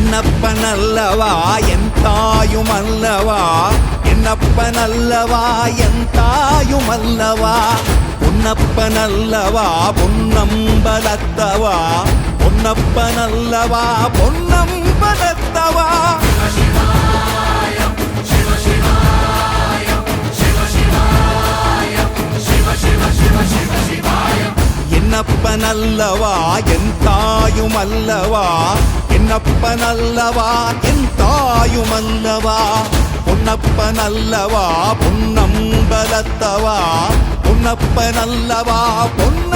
என்னப்பனல்லவா என் தாயுமல்லவா, என்னப்பனல்லவா என் தாயுமல்லவா, பொன்னப்பனல்லவா பொன்னம்பலத்தவா, பொன்னப்பனல்லவா பொன்னம்பலத்தவா. என்னப்பனல்லவா என் தாயுமல்லவா, என்னப்பனல்லவா என் தாயுமல்லவா, பொன்னப்பனல்லவா பொன்னம்பலத்தவா, பொன்னப்பனல்லவா பொன்ன